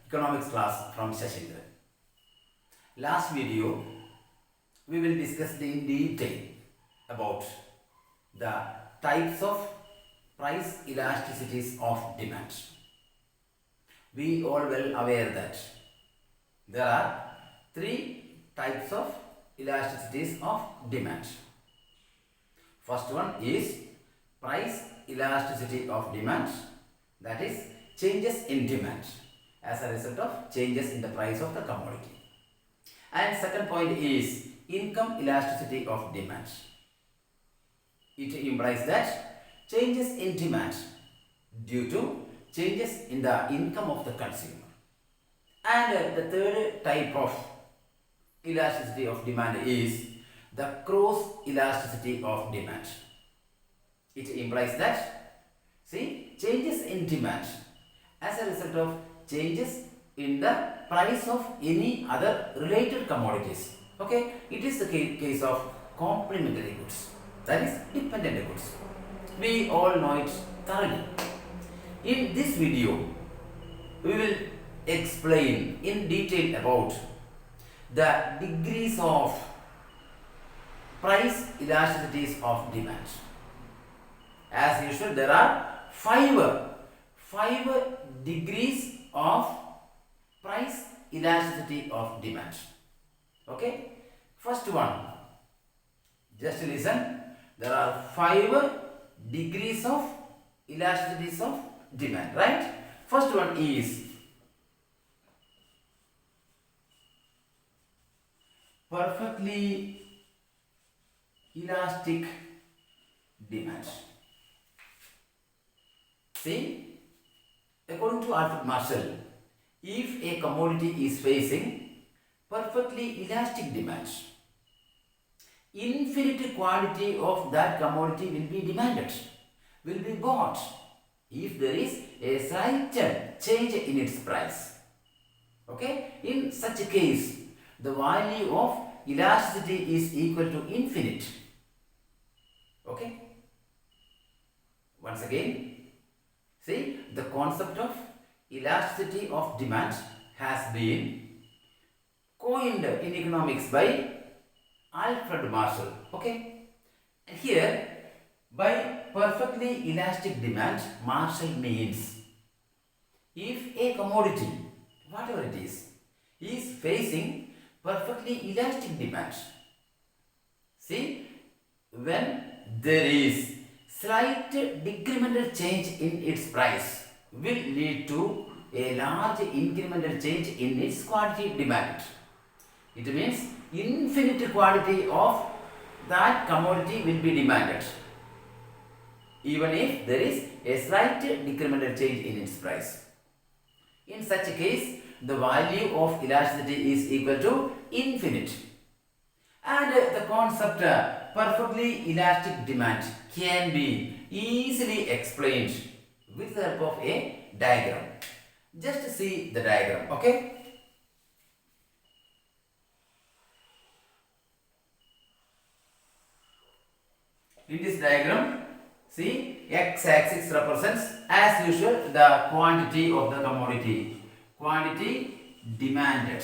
economics class from Sasindran. Last video we will discuss in detail about the types of price elasticities of demand. We all well aware that there are three types of elasticities of demand. First one is price elasticity of demand, that is changes in demand as a result of changes in the price of the commodity. And second point is income elasticity of demand. It implies that changes in demand due to changes in the income of the consumer. And the third type of elasticity of demand is the cross elasticity of demand. It implies that, changes in demand as a result of changes in the price of any other related commodities. Okay, it is the case of complementary goods, that is dependent goods. We all know it thoroughly. In this video, we will explain in detail about the degrees of price elasticities of demand. As usual, there are five degrees of price elasticity of demand. Okay, first one, just listen. There are 5 degrees of elasticities of demand, right? First one is perfectly elastic demand. See, according to Alfred Marshall, if a commodity is facing perfectly elastic demand, infinite quantity of that commodity will be demanded, will be bought if there is a slight change in its price. Okay, in such a case, the value of elasticity is equal to infinite. Okay, once again, see, the concept of elasticity of demand has been coined in economics by Alfred Marshall. Okay, and here by perfectly elastic demand, Marshall means if a commodity, whatever it is facing perfectly elastic demand. See, when there is slight decremental change in its price will lead to a large incremental change in its quantity demanded. It means infinite quantity of that commodity will be demanded, even if there is a slight decremental change in its price. In such a case, the value of elasticity is equal to infinite. And the concept perfectly elastic demand can be easily explained with the help of a diagram. Just see the diagram, okay? In this diagram, see, x-axis represents as usual the quantity of the commodity, quantity demanded.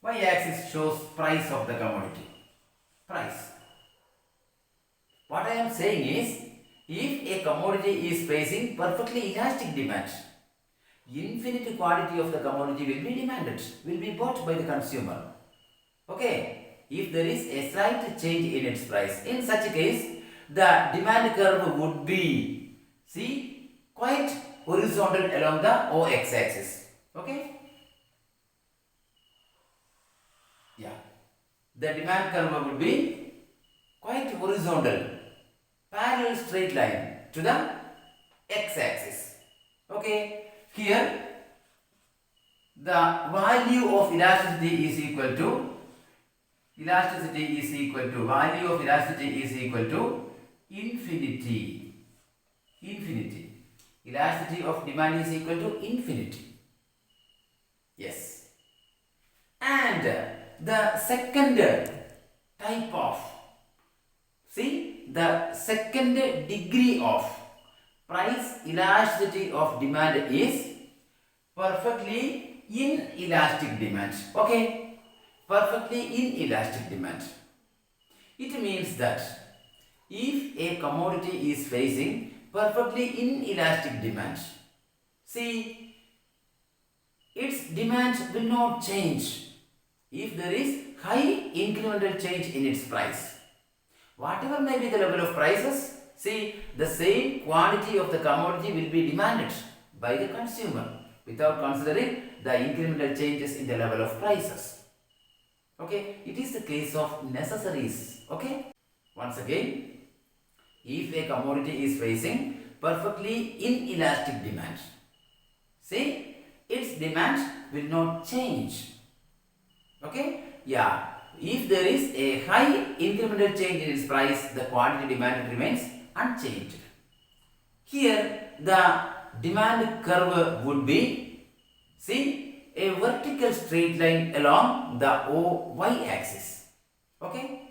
Y-axis shows price of the commodity, price. What I am saying is, if a commodity is facing perfectly elastic demand, infinite quantity of the commodity will be demanded, will be bought by the consumer. Okay, if there is a slight change in its price, in such a case, the demand curve would be, quite horizontal along the OX axis. Okay? Yeah. The demand curve would be quite horizontal, parallel straight line to the X axis. Okay? Here, the value of elasticity is equal to value of elasticity is equal to infinity. Elasticity of demand is equal to infinity. Yes. And the second type of, the second degree of price elasticity of demand is perfectly inelastic demand. Okay, perfectly inelastic demand. It means that if a commodity is facing perfectly inelastic demand, see, its demand will not change if there is high incremental change in its price. Whatever may be the level of prices, see, the same quantity of the commodity will be demanded by the consumer without considering the incremental changes in the level of prices. Okay, it is the case of necessaries. Okay, once again, if a commodity is facing perfectly inelastic demand, see, its demand will not change. Okay, yeah, if there is a high incremental change in its price, the quantity demanded remains unchanged. Here, the demand curve would be, see, a vertical straight line along the OY axis. Okay,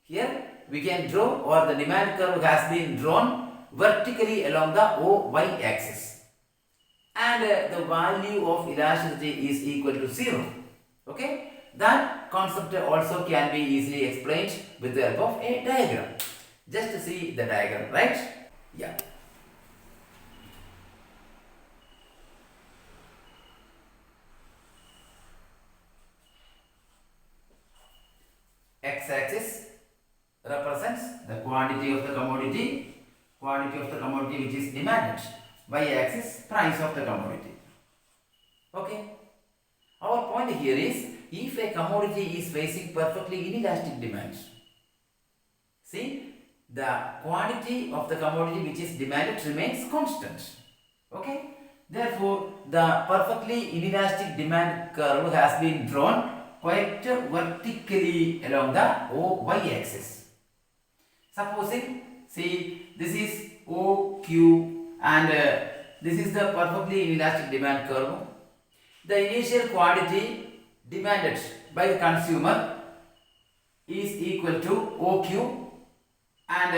here we can draw, or the demand curve has been drawn vertically along the OY axis, and the value of elasticity is equal to 0. Okay, that concept also can be easily explained with the help of a diagram. Just see the diagram, right? Yeah. X-axis represents the quantity of the commodity which is demanded. Y-axis, price of the commodity. Okay. Our point here is, if a commodity is facing perfectly inelastic demand, see, the quantity of the commodity which is demanded remains constant. Okay. Therefore, the perfectly inelastic demand curve has been drawn quite vertically along the OY axis. Supposing, see, this is OQ and this is the perfectly inelastic demand curve. The initial quantity demanded by the consumer is equal to OQ, and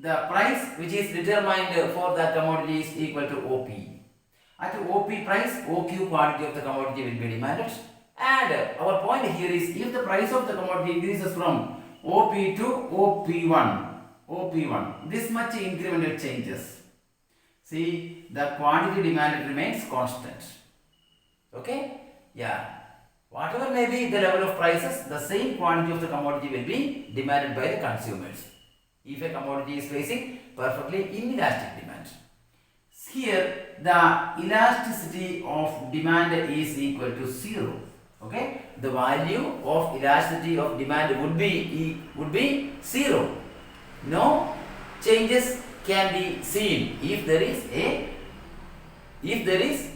the price which is determined for that commodity is equal to OP. At OP price, OQ quantity of the commodity will be demanded, and our point here is, if the price of the commodity increases from OP to OP1, this much incremental changes, see, the quantity demanded remains constant. Okay, yeah, whatever may be the level of prices, the same quantity of the commodity will be demanded by the consumers if a commodity is facing perfectly inelastic demand. Here, the elasticity of demand is equal to 0. Okay, the value of elasticity of demand would be 0. No changes can be seen if there is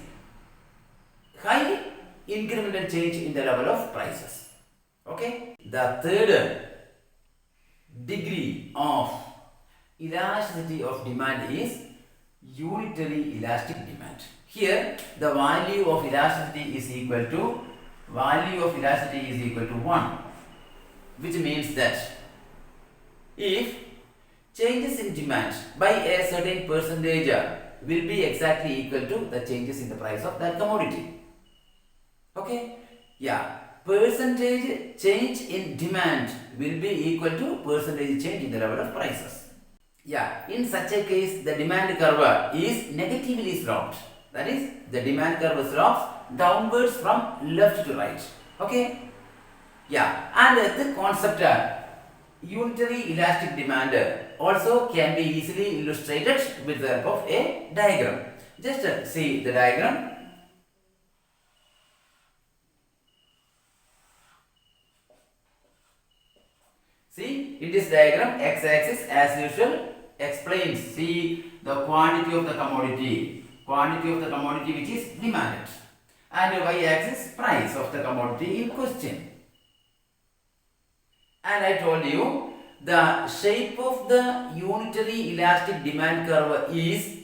high incremental change in the level of prices. Okay, the third degree of elasticity of demand is unitary elastic demand. Here, the value of elasticity is equal to 1, which means that if changes in demand by a certain percentage will be exactly equal to the changes in the price of that commodity. Okay, yeah, percentage change in demand will be equal to percentage change in the level of prices. Yeah, in such a case, the demand curve is negatively sloped. That is, the demand curve slopes downwards from left to right. Okay, yeah, and the concept unitary elastic demand also can be easily illustrated with the help of a diagram. Just see the diagram. See, in this diagram, x-axis as usual explains, see, the quantity of the commodity which is demanded, and y-axis price of the commodity in question. And I told you, the shape of the unitary elastic demand curve is,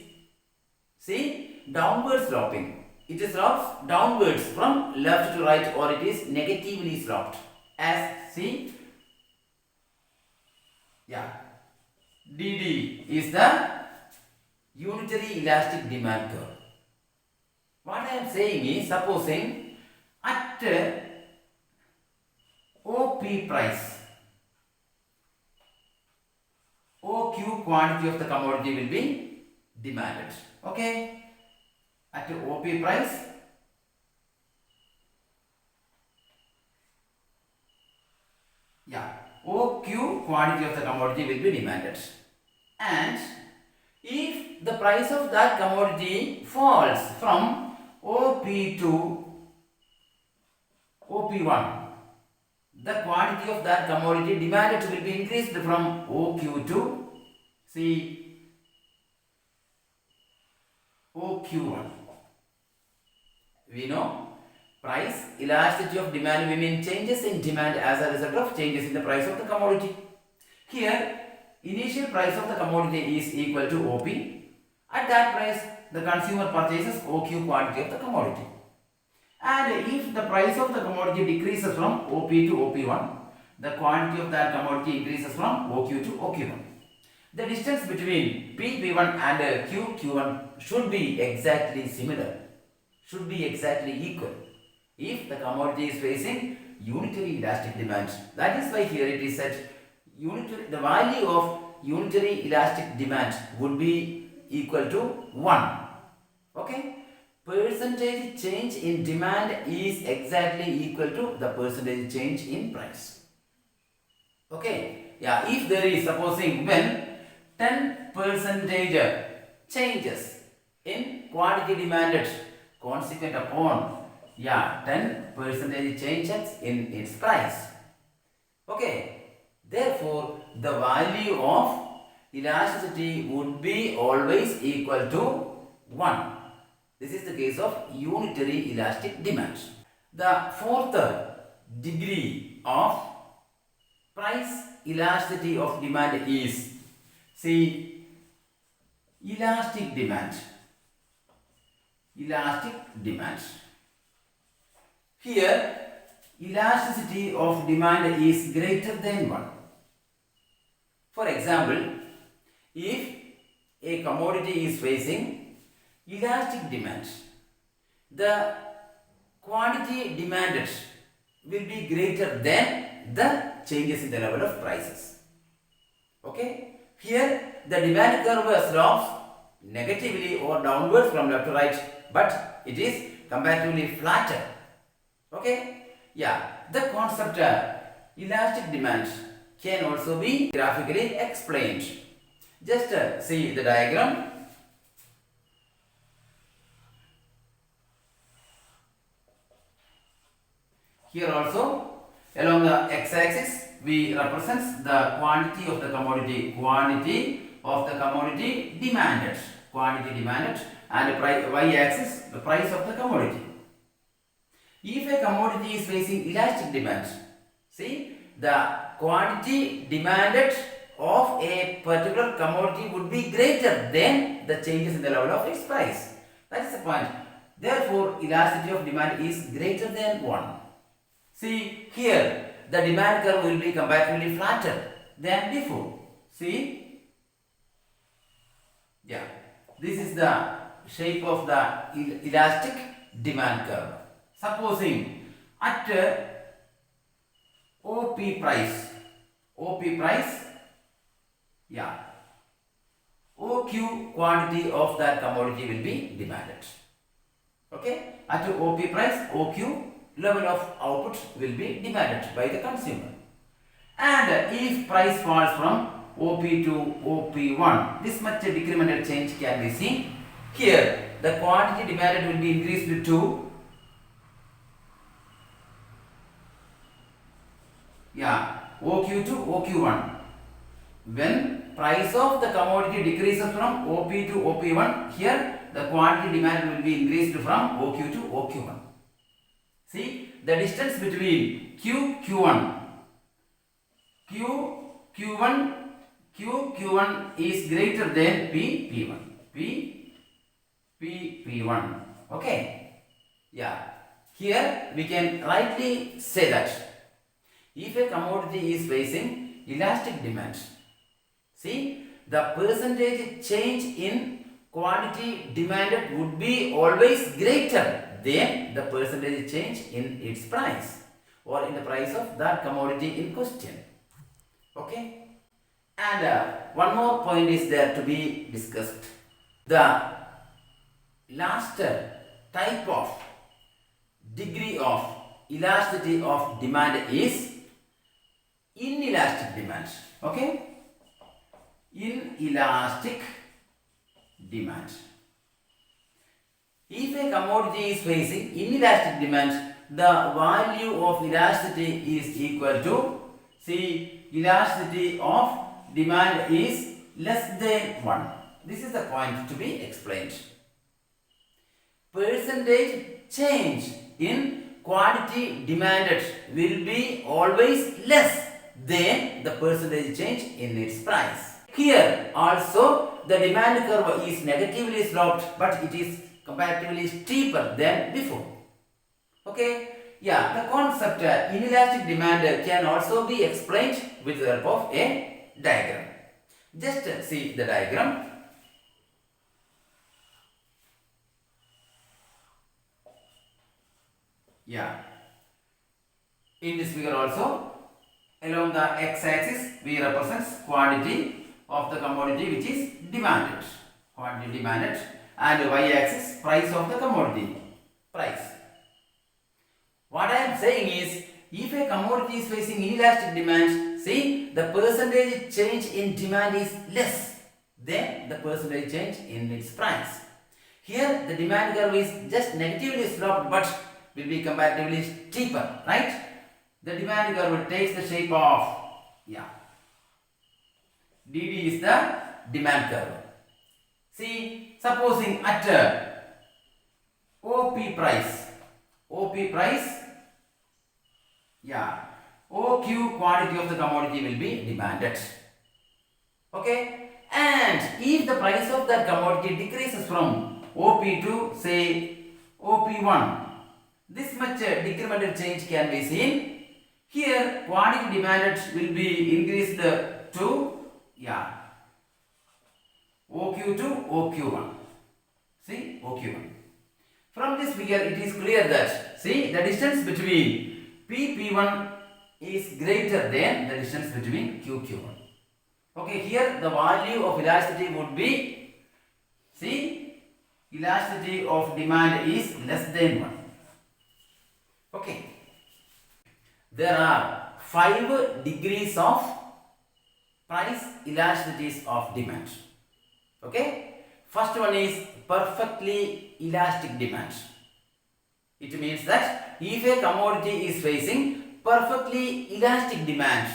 see, downward sloping. It slopes downwards from left to right, or it is negatively sloped, as, see, yeah, DD is the unitary elastic demand curve. What I am saying is, supposing at OP price, OQ quantity of the commodity will be demanded. Okay? At OP price, OQ quantity of the commodity will be demanded. And if the price of that commodity falls from OP to OP1, the quantity of that commodity demanded will be increased from OQ to OQ1. We know price elasticity of demand, we mean changes in demand as a result of changes in the price of the commodity. Here, initial price of the commodity is equal to OP. At that price, the consumer purchases OQ quantity of the commodity. And if the price of the commodity decreases from OP to OP1, the quantity of that commodity increases from OQ to OQ1. The distance between P1 and Q1 should be exactly similar, should be exactly equal. If the commodity is facing unitary elastic demand, that is why here it is said the value of unitary elastic demand would be equal to 1. Okay? Percentage change in demand is exactly equal to the percentage change in price. Okay? If there is, supposing when 10% changes in quantity demanded consequent upon 10% changes in its price. Okay, therefore the value of elasticity would be always equal to 1. This is the case of unitary elastic demand. The fourth degree of price elasticity of demand is elastic demand. Elastic demand. Here, elasticity of demand is greater than 1. For example, if a commodity is facing elastic demand, the quantity demanded will be greater than the changes in the level of prices. Okay? Here, the demand curve slopes negatively or downwards from left to right, but it is comparatively flatter. Okay? The concept elastic demand can also be graphically explained. Just see the diagram. Here also, along the x-axis, we represent the quantity of the commodity demanded, and y-axis, the price of the commodity. If a commodity is facing elastic demand, the quantity demanded of a particular commodity would be greater than the changes in the level of its price. That is the point. Therefore, elasticity of demand is greater than 1. See, here the demand curve will be comparatively flatter than before. See? This is the shape of the elastic demand curve. Supposing at OP price, OQ quantity of that commodity will be demanded. Okay? At OP price, OQ level of output will be demanded by the consumer. And if price falls from OP to OP1, this much decremental change can be seen. Here, the quantity demanded will be increased to OQ to OQ1. When price of the commodity decreases from OP to OP1, here the quantity demanded will be increased from OQ to OQ1. See, the distance between Q1 is greater than P1. Okay? Here we can rightly say that if a commodity is facing elastic demand, the percentage change in quantity demanded would be always greater than the percentage change in its price or in the price of that commodity in question. Okay? And one more point is there to be discussed. The last type of degree of elasticity of demand is inelastic demand. Okay? Inelastic demand. If a commodity is facing inelastic demand, the value of elasticity is equal to, see, elasticity of demand is less than 1. This is the point to be explained. Percentage change in quantity demanded will be always less than the percentage change in its price. Here also the demand curve is negatively sloped, but it is comparatively steeper than before. Okay? Yeah, the concept inelastic demand can also be explained with the help of a diagram. Just see the diagram. Yeah. In this figure also, along the x-axis we represent quantity of the commodity which is demanded. Quantity demanded, and y-axis price of the commodity. Price. What I am saying is, if a commodity is facing inelastic demand, see, the percentage change in demand is less than the percentage change in its price. Here the demand curve is just negatively sloped, but will be comparatively steeper, right? The demand curve takes the shape of, DD is the demand curve. See, supposing at OP price, OQ quantity of the commodity will be demanded. Okay? And if the price of that commodity decreases from OP to, say, OP1, this much decremental change can be seen. Here quantity demanded will be increased to OQ to OQ1. See, OQ1. From this figure it is clear that, see, the distance between PP1 is greater than the distance between QQ1. Okay, here the value of elasticity would be, see, elasticity of demand is less than 1. Okay. There are 5 degrees of price elasticities of demand. Okay. First one is perfectly elastic demand. It means that if a commodity is facing perfectly elastic demand,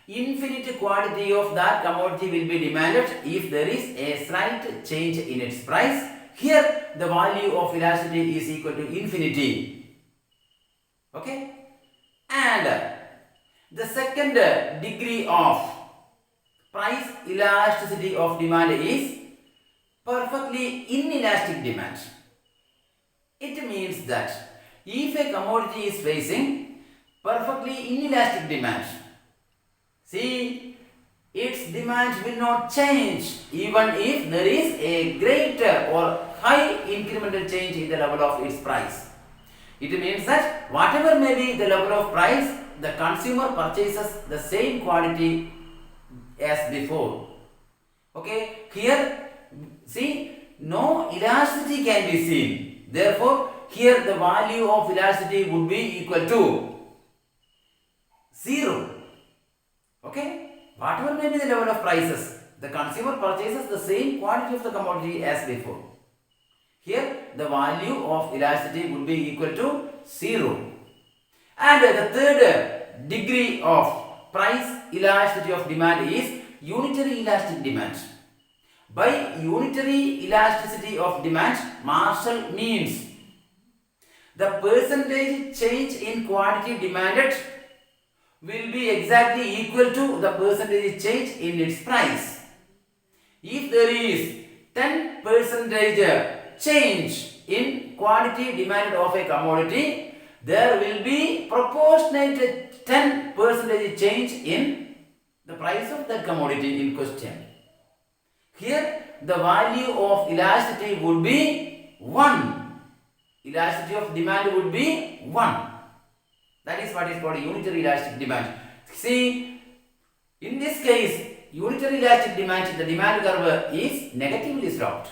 infinite quantity of that commodity will be demanded if there is a slight change in its price. Here the value of elasticity is equal to infinity. Okay? And the second degree of price elasticity of demand is perfectly inelastic demand. It means that if a commodity is facing perfectly inelastic demand, see, its demand will not change even if there is a greater or high incremental change in the level of its price. It means that whatever may be the level of price, the consumer purchases the same quantity as before. Okay, here, see, no elasticity can be seen. Therefore, here the value of elasticity would be equal to 0. Okay, whatever may be the level of prices, the consumer purchases the same quantity of the commodity as before. Here the value of elasticity would be equal to 0. And the third degree of price elasticity of demand is unitary elastic demand. By unitary elasticity of demand, Marshall means the percentage change in quantity demanded will be exactly equal to the percentage change in its price. If there is 10% change in quantity demanded of a commodity, there will be proportionate 10% change in the price of that commodity in question. Here the value of elasticity would be 1. Elasticity of demand would be 1. That is what is called unitary elastic demand. See, in this case, unitary elastic demand, the demand curve is negatively sloped.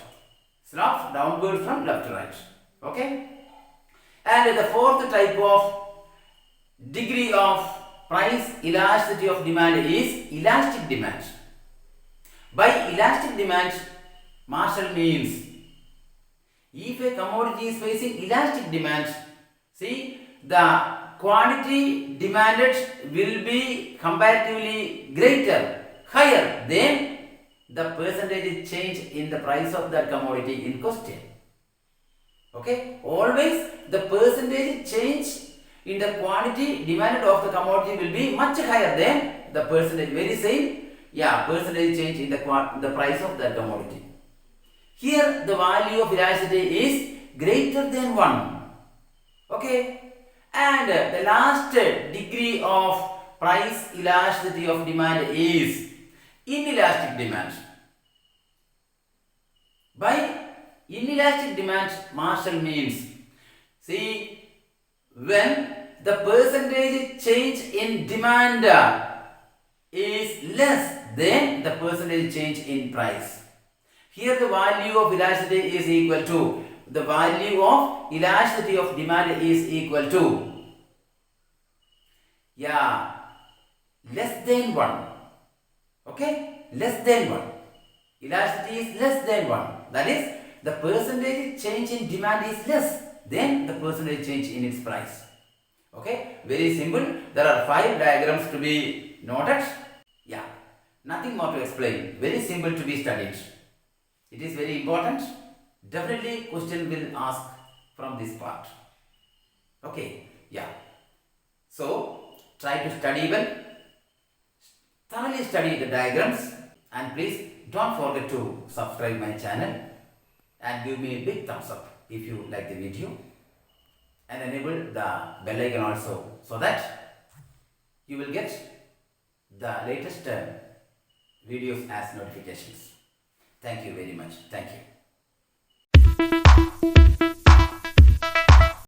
Slopes downward from left to right. Okay? And the fourth type of degree of price elasticity of demand is elastic demand. By elastic demand, Marshall means if a commodity is facing elastic demand, see, the quantity demanded will be comparatively greater, higher than the percentage change in the price of that commodity in question. Okay, always the percentage change in the quantity demanded of the commodity will be much higher than the percentage, very same, percentage change in the price of that commodity. Here the value of elasticity is greater than 1. Okay, and the last degree of price elasticity of demand is inelastic demand. By inelastic demand, Marshall means, see, when the percentage change in demand is less than the percentage change in price. Here the value of elasticity is equal to, the value of elasticity of demand is equal to, less than 1. Okay, less than 1. Elasticity is less than 1. That is, the percentage change in demand is less than the percentage change in its price. Okay, very simple. There are 5 diagrams to be noted. Nothing more to explain. Very simple to be studied. It is very important. Definitely question will ask from this part. Okay, so try to study well. Thoroughly study the diagrams, and please don't forget to subscribe my channel and give me a big thumbs up if you like the video, and enable the bell icon also, so that you will get the latest videos as notifications. Thank you very much. Thank you.